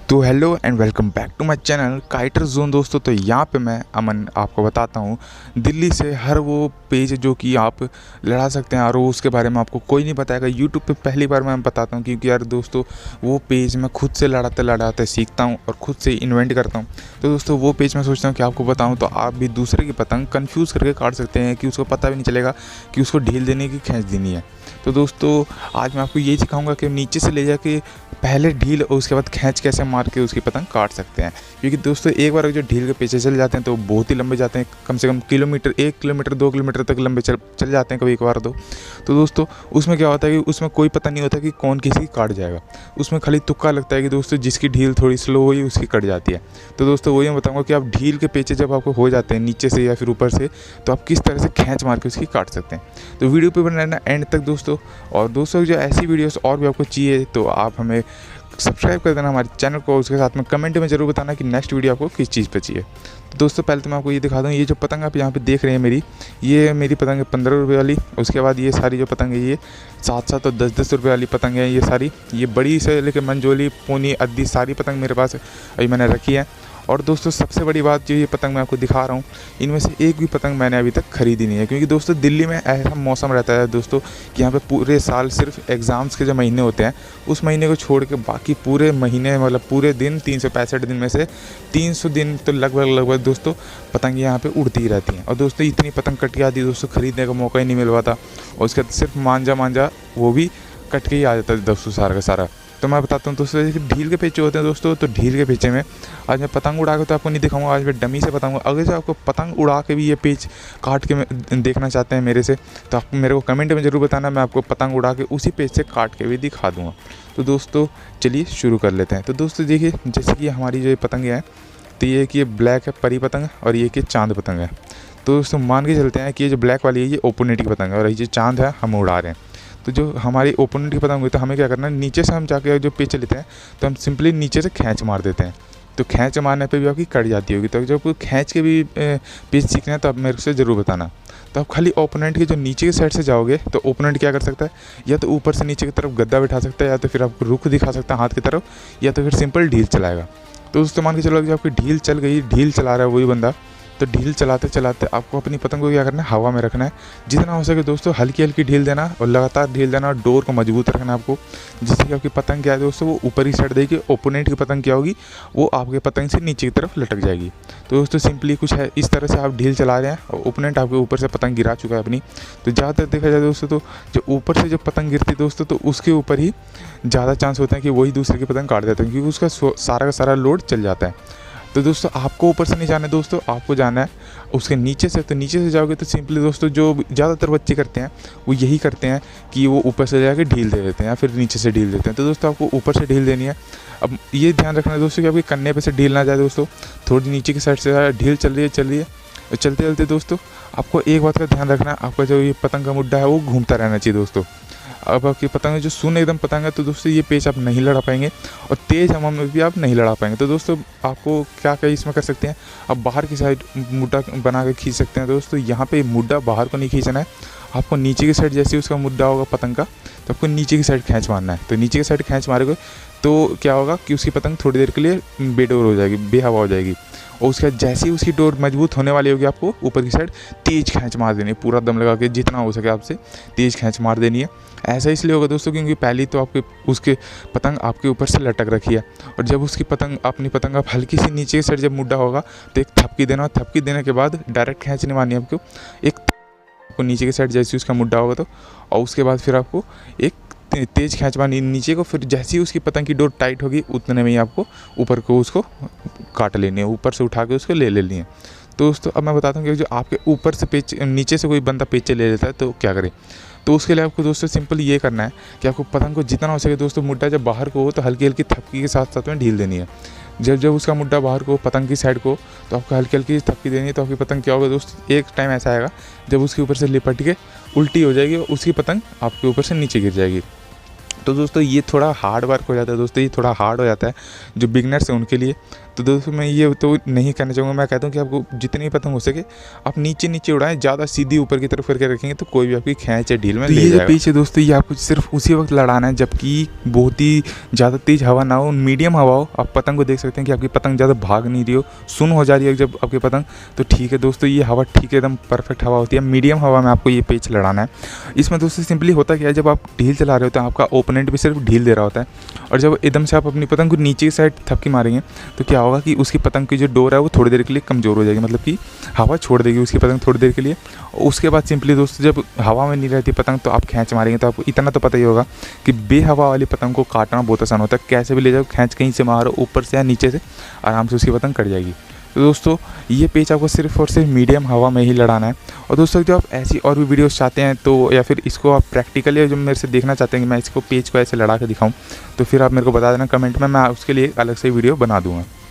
तो hello and welcome back to my channel Kiter Zone दोस्तों। तो यहाँ पे मैं अमन आपको बताता हूँ दिल्ली से हर वो पेज जो कि आप लड़ा सकते हैं और उसके बारे में आपको कोई नहीं बताएगा। यूट्यूब पे पहली बार मैं बताता हूँ क्योंकि यार दोस्तों वो पेज मैं खुद से लड़ाते लड़ाते सीखता हूँ और ख़ुद से इन्वेंट करता हूँ। तो दोस्तों वो पेज मैं सोचता हूँ कि आपको बताऊँ तो आप भी दूसरे की पतंग कन्फ्यूज़ करके काट सकते हैं कि उसको पता भी नहीं चलेगा कि उसको ढील देने की खींच देनी है। तो दोस्तों आज मैं आपको यही सिखाऊंगा कि नीचे से ले जाके पहले ढील और उसके बाद खींच कैसे मार के उसकी पतंग काट सकते हैं। क्योंकि दोस्तों एक बार जो ढील के पीछे चल जाते हैं तो बहुत ही लंबे जाते हैं, कम से कम किलोमीटर 1 किलोमीटर 2 किलोमीटर तक लंबे चल जाते हैं कभी एक बार। तो दोस्तों उसमें क्या होता है कि उसमें कोई पता नहीं होता कि कौन किसी की काट जाएगा। उसमें खाली तुक्का लगता है कि दोस्तों जिसकी ढील थोड़ी स्लो हुई उसकी कट जाती है। तो दोस्तों वही मैं बताऊँगा कि आप ढील के पीछे जब आपको हो जाते हैं नीचे से या फिर ऊपर से तो आप किस तरह से खींच मार के उसकी काट सकते हैं। तो वीडियो पे बने रहना एंड तक दोस्तों। और दोस्तों जो ऐसी वीडियोस और भी आपको चाहिए तो आप हमें सब्सक्राइब कर देना हमारे चैनल को। उसके साथ में कमेंट में ज़रूर बताना कि नेक्स्ट वीडियो आपको किस चीज़ पे चाहिए। तो दोस्तों पहले तो मैं आपको ये दिखा दूँ, ये जो पतंग आप यहाँ पे देख रहे हैं ये मेरी पतंग है 15 रुपये वाली। उसके बाद ये सारी जो पतंग है ये 7-7 और 10-10 रुपये वाली पतंग है। ये सारी ये बड़ी से लेकर मंजोली पूनी अद्दी सारी पतंग मेरे पास अभी मैंने रखी है। और दोस्तों सबसे बड़ी बात जो ये पतंग मैं आपको दिखा रहा हूँ इनमें से एक भी पतंग मैंने अभी तक खरीदी नहीं है। क्योंकि दोस्तों दिल्ली में ऐसा मौसम रहता है दोस्तों कि यहाँ पे पूरे साल सिर्फ एग्ज़ाम्स के जो महीने होते हैं उस महीने को छोड़ के बाकी पूरे महीने मतलब पूरे दिन 365 दिन में से 300 दिन तो लगभग दोस्तों पतंग यहाँ पे उड़ती ही रहती हैं। और दोस्तों इतनी पतंग कट के आती है दोस्तों खरीदने का मौका ही नहीं मिल पाता। और उसके बाद सिर्फ मांझा वो भी कट के ही आ जाता है दोस्तों सारा का सारा। तो मैं बताता हूँ दोस्तों ढील के पेचे होते हैं दोस्तों। तो ढील के पेचे में आज मैं पतंग उड़ा के तो आपको नहीं दिखाऊंगा, आज मैं डमी से बताऊंगा। अगर जो आपको पतंग उड़ा के भी ये पेच काट के देखना चाहते हैं मेरे से तो आप मेरे को कमेंट में ज़रूर बताना, मैं आपको पतंग उड़ा के उसी पेज से काट के भी दिखा दूँगा। तो दोस्तों चलिए शुरू कर लेते हैं। तो दोस्तों देखिए जैसे कि हमारी जो पतंग है तो ये कि ये ब्लैक है परी पतंग और ये कि चाँद पतंग है। तो दोस्तों मान के चलते हैं कि ये जो ब्लैक वाली है ये ओपोनेट की पतंग है और ये जो चाँद है हम उड़ा रहे हैं। तो जो हमारी ओपोनेंट की पतंग हुई तो हमें क्या करना है, नीचे से हम जाके जो पेच लेते हैं तो हम सिंपली नीचे से खींच मार देते हैं। तो खींच मारने पे भी आपकी कट जाती होगी। तो जब खींच के भी पेच सीखना है तो आप मेरे से ज़रूर बताना। तो आप खाली ओपोनेंट के जो नीचे की साइड से जाओगे तो ओपोनेंट क्या कर सकता है, या तो ऊपर से नीचे की तरफ गद्दा बिठा सकता है, या तो फिर आपको रुख दिखा सकता है हाथ की तरफ, या तो फिर सिंपल ढील चलाएगा। तो दोस्तों मान के चलो कि आपकी ढील चल गई, ढील चला रहा है वही बंदा, तो ढील चलाते चलाते आपको अपनी पतंग को क्या करना है, हवा में रखना है। जितना हो सके दोस्तों हल्की हल्की ढील देना और लगातार ढील देना और डोर को मजबूत रखना है आपको, जिससे कि आपकी पतंग क्या है दोस्तों वो ऊपर ही साइड देगी। ओपोनेंट की पतंग क्या होगी वो आपके पतंग से नीचे की तरफ लटक जाएगी। तो दोस्तों सिंपली कुछ है इस तरह से आप ढील चला रहे हैं और ओपोनेंट आपके ऊपर से पतंग गिरा चुका है अपनी। तो ज़्यादातर देखा जाए दोस्तों तो जो ऊपर से जो पतंग गिरती है दोस्तों तो उसके ऊपर ही ज़्यादा चांस होता है कि वही दूसरे की पतंग काट देते हैं, क्योंकि उसका सारा का सारा लोड चल जाता है। तो दोस्तों आपको ऊपर से नहीं जाना है दोस्तों, आपको जाना है उसके नीचे से। तो नीचे से जाओगे तो सिंपली दोस्तों जो ज़्यादातर बच्चे करते हैं वो यही करते हैं कि वो ऊपर से जाके ढील दे देते हैं या फिर नीचे से ढील देते हैं। तो दोस्तों आपको ऊपर से ढील देनी है। अब ये ध्यान रखना है दोस्तों कि आपके कन्ने पे से ढील ना जाए दोस्तों, थोड़ी नीचे की साइड से ढील चल रही है चलते चलते दोस्तों आपको एक बात का ध्यान रखना है, आपका जो ये पतंग का मुड्डा है वो घूमता रहना चाहिए दोस्तों। अब आपकी पतंग जो सुन एकदम पतंग है तो दोस्तों ये पेच आप नहीं लड़ा पाएंगे और तेज़ हवा में भी आप नहीं लड़ा पाएंगे। तो दोस्तों आपको क्या क्या इसमें कर सकते हैं, आप बाहर की साइड मुड्डा बना के खींच सकते हैं। दोस्तों यहाँ पे मुड्डा बाहर को नहीं खींचना है, आपको नीचे की साइड जैसे उसका मुड्डा होगा पतंग का तो आपको नीचे की साइड खींच मारना है। तो नीचे की साइड खींच मारोगे तो क्या होगा कि उसकी पतंग थोड़ी देर के लिए बेडोर हो जाएगी, बेहवा हो जाएगी। और उसके बाद जैसे ही उसकी डोर मजबूत होने वाली होगी आपको ऊपर की साइड तेज़ खींच मार देनी है, पूरा दम लगा के जितना हो सके आपसे तेज़ खींच मार देनी है। ऐसा इसलिए होगा दोस्तों क्योंकि पहली तो आपके उसके पतंग आपके ऊपर से लटक रखी है और जब उसकी पतंग अपनी पतंग आप हल्की सी नीचे की साइड जब मुड्डा होगा तो एक थपकी देना, और थपकी देने के बाद डायरेक्ट खींचने मारनी है आपको एक आपको नीचे की साइड जैसे उसका मुड्डा होगा तो, और उसके बाद फिर आपको एक तेज़ खींच मारनी नीचे को। फिर जैसे ही उसकी पतंग की डोर टाइट होगी उतने में ही आपको ऊपर को उसको काट लेनी है, ऊपर से उठा के उसको ले लेनी है। तो दोस्तों अब मैं बताता हूँ कि जो आपके ऊपर से पेच नीचे से कोई बंदा पेचे ले लेता है तो क्या करे। तो उसके लिए आपको दोस्तों सिंपल ये करना है कि आपको पतंग को जितना हो सके दोस्तों मुड्डा जब बाहर को हो तो हल्की हल्की थपकी के साथ साथ में ढील देनी है। जब उसका मुड्डा बाहर को पतंग की साइड को तो आपको हल्की हल्की थपकी देनी है। तो आपकी पतंग क्या होगा दोस्तों, एक टाइम ऐसा आएगा जब उसके ऊपर से लिपट के उल्टी हो जाएगी और उसकी पतंग आपके ऊपर से नीचे गिर जाएगी। तो दोस्तों ये थोड़ा हार्ड वर्क हो जाता है दोस्तों, ये थोड़ा हार्ड हो जाता है जो बिगनर्स हैं उनके लिए। तो दोस्तों मैं ये तो नहीं कहना चाहूँगा, मैं कहता हूँ कि आपको जितनी पतंग हो सके आप नीचे नीचे उड़ाएं, ज़्यादा सीधी ऊपर की तरफ करके रखेंगे तो कोई भी आपकी खींच या ढील में ले जाएगा। पीछे दोस्तों ये आपको सिर्फ उसी वक्त लड़ाना है जबकि बहुत ही ज़्यादा तेज़ हवा ना हो, मीडियम हवा हो। आप पतंग को देख सकते हैं कि आपकी पतंग ज़्यादा भाग नहीं रही हो, सुन हो जा रही है जब आपकी पतंग, तो ठीक है दोस्तों, ये हवा ठीक है, एकदम परफेक्ट हवा होती है। मीडियम हवा में आपको ये पेच लड़ाना है। इसमें दोस्तों सिंपली होता क्या है, जब आप ढील चला रहे होते हैं आपका ओपोनेंट भी सिर्फ ढील दे रहा होता है, और जब एकदम से आप अपनी पतंग को नीचे की साइड थपकी मारेंगे तो क्या होगा कि उसकी पतंग की जो डोर है वो थोड़ी देर के लिए कमज़ोर हो जाएगी, मतलब कि हवा छोड़ देगी उसकी पतंग थोड़ी देर के लिए। उसके बाद सिंपली दोस्तों जब हवा में नहीं रहती पतंग तो आप खींच मारेंगे, तो आपको इतना तो पता ही होगा कि बेहवा वाली पतंग को काटना बहुत आसान होता है। कैसे भी ले जाओ, खींच कहीं से मारो, ऊपर से या नीचे से, आराम से उसकी पतंग कट जाएगी। तो दोस्तों ये पेच आपको सिर्फ और सिर्फ मीडियम हवा में ही लड़ाना है। और दोस्तों जो आप ऐसी और भी वीडियोस चाहते हैं तो, या फिर इसको आप प्रैक्टिकली जो मेरे से देखना चाहते हैं कि मैं इसको पेच को ऐसे लड़ा के दिखाऊं, तो फिर आप मेरे को बता देना कमेंट में, मैं उसके लिए अलग से वीडियो बना दूँगा।